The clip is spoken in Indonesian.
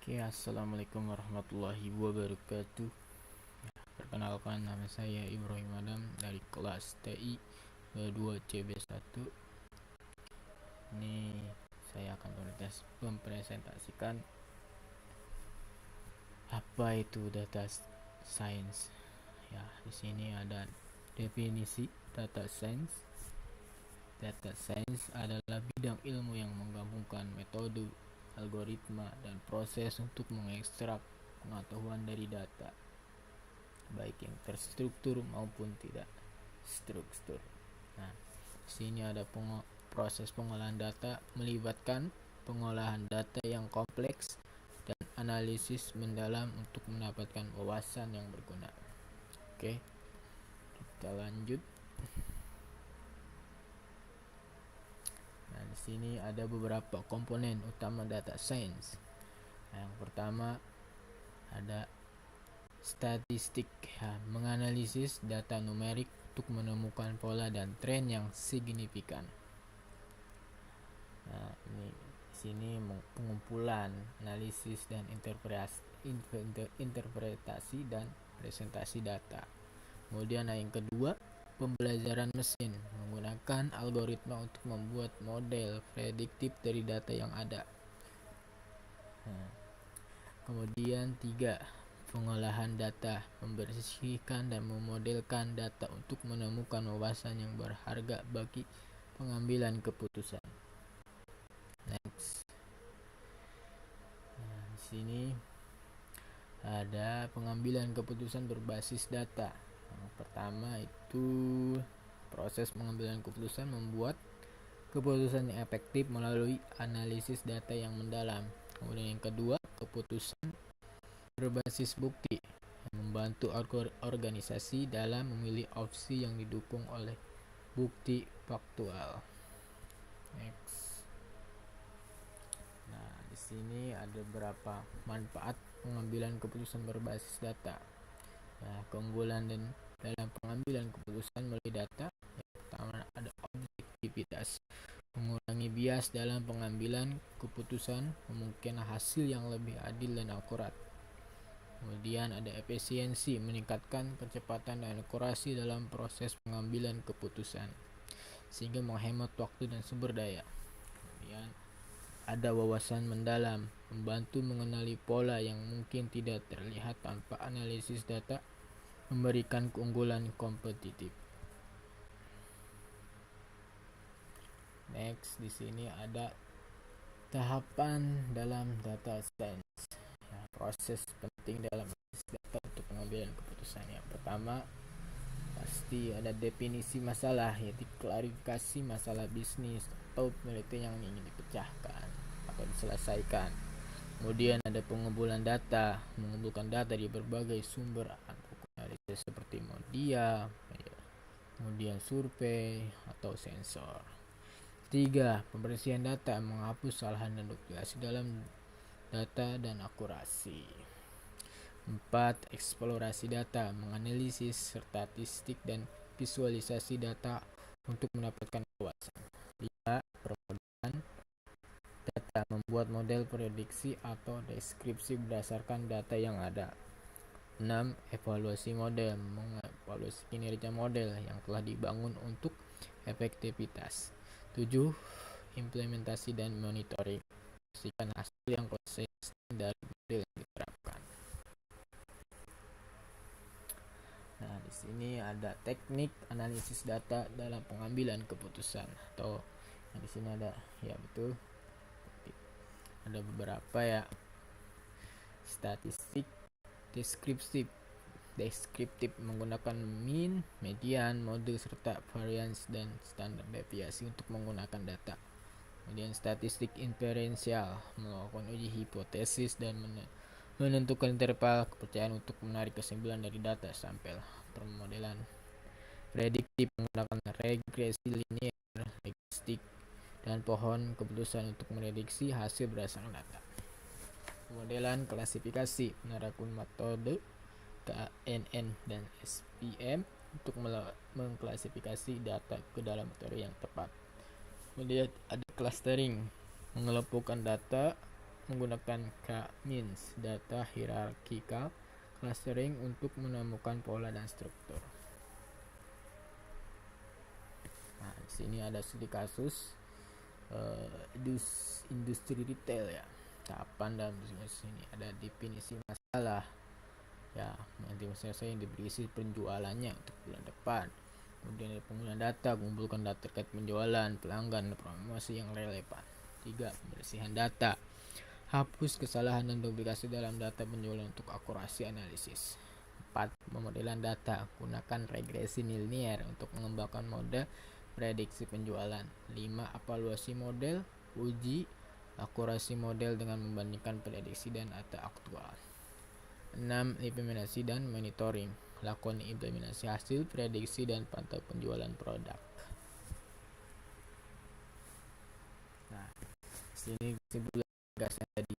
Oke, assalamualaikum warahmatullahi wabarakatuh. Perkenalkan, nama saya Ibrahim Adam dari kelas TI 2CB1. Ini saya akan mempresentasikan apa itu data science. Ya, di sini ada definisi data science. Data science adalah bidang ilmu yang menggabungkan metode, algoritma, dan proses untuk mengekstrak pengetahuan dari data, baik yang terstruktur maupun tidak struktur. Nah, di sini ada proses pengolahan data melibatkan pengolahan data yang kompleks dan analisis mendalam untuk mendapatkan wawasan yang berguna. Oke, kita lanjut. Nah, di sini ada beberapa komponen utama data science. Yang pertama ada statistik, menganalisis data numerik untuk menemukan pola dan tren yang signifikan. Nah, ini di sini pengumpulan, analisis dan interpretasi dan presentasi data. Kemudian yang kedua, pembelajaran mesin menggunakan algoritma untuk membuat model prediktif dari data yang ada. Kemudian 3, pengolahan data, membersihkan dan memodelkan data untuk menemukan wawasan yang berharga bagi pengambilan keputusan. Next. Nah, di sini ada pengambilan keputusan berbasis data. Yang pertama itu proses pengambilan keputusan membuat keputusan yang efektif melalui analisis data yang mendalam. Kemudian yang kedua, keputusan berbasis bukti, yang membantu organisasi dalam memilih opsi yang didukung oleh bukti faktual. Next. Nah, di sini ada beberapa manfaat pengambilan keputusan berbasis data. Nah, keunggulan dan dalam pengambilan keputusan melalui data, yang pertama ada objektivitas, mengurangi bias dalam pengambilan keputusan, memungkinkan hasil yang lebih adil dan akurat. Kemudian ada efisiensi, meningkatkan kecepatan dan akurasi dalam proses pengambilan keputusan sehingga menghemat waktu dan sumber daya. Kemudian ada wawasan mendalam, membantu mengenali pola yang mungkin tidak terlihat tanpa analisis data, memberikan keunggulan kompetitif. Next, di sini ada tahapan dalam data science. Ya, proses penting dalam data untuk pengambilan keputusan. Yang pertama pasti ada definisi masalah, yaitu klarifikasi masalah bisnis atau penelitian yang ingin dipecahkan atau diselesaikan. Kemudian ada pengumpulan data, mengumpulkan data dari berbagai sumber analisis seperti media, kemudian survei atau sensor. 3, pembersihan data, menghapus kesalahan dan duplikasi dalam data dan akurasi. 4, eksplorasi data, menganalisis statistik dan visualisasi data untuk mendapatkan wawasan. 5, permodelan data, membuat model prediksi atau deskripsi berdasarkan data yang ada. 6, evaluasi model, mengevaluasi kinerja model yang telah dibangun untuk efektivitas. 7, implementasi dan monitoring, memastikan hasil yang konsisten dari model yang diterapkan. Nah, di sini ada teknik analisis data dalam pengambilan keputusan, atau di sini ada, ya betul, ada beberapa ya. Statistik deskriptif menggunakan mean, median, mode serta variance dan standar deviasi untuk menggunakan data. Kemudian statistik inferensial, melakukan uji hipotesis dan menentukan interval kepercayaan untuk menarik kesimpulan dari data sampel. Permodelan prediktif menggunakan regresi linear, logistik, dan pohon keputusan untuk memprediksi hasil berdasarkan data. Pemodelan klasifikasi menerapkan metode KNN dan SPM untuk mengklasifikasi data ke dalam metode yang tepat. Kemudian ada clustering, mengelompokkan data menggunakan K-means, data hierarchical clustering, untuk menemukan pola dan struktur. Nah, di sini ada studi kasus industri retail ya. Tahapan dalam bisnis ini ada definisi masalah ya, nanti saya yang diberi isi penjualannya untuk bulan depan. Kemudian ada penggunaan data, mengumpulkan data terkait penjualan, pelanggan, promosi yang relevan. 3. Pembersihan data, hapus kesalahan dan duplikasi dalam data penjualan untuk akurasi analisis. 4. Pemodelan data, gunakan regresi nilinier untuk mengembangkan model prediksi penjualan. 5. Evaluasi model, uji akurasi model dengan membandingkan prediksi dan data aktual. 6. Implementasi dan monitoring, lakukan implementasi hasil prediksi dan pantau penjualan produk. Nah, sini kesimpulan tadi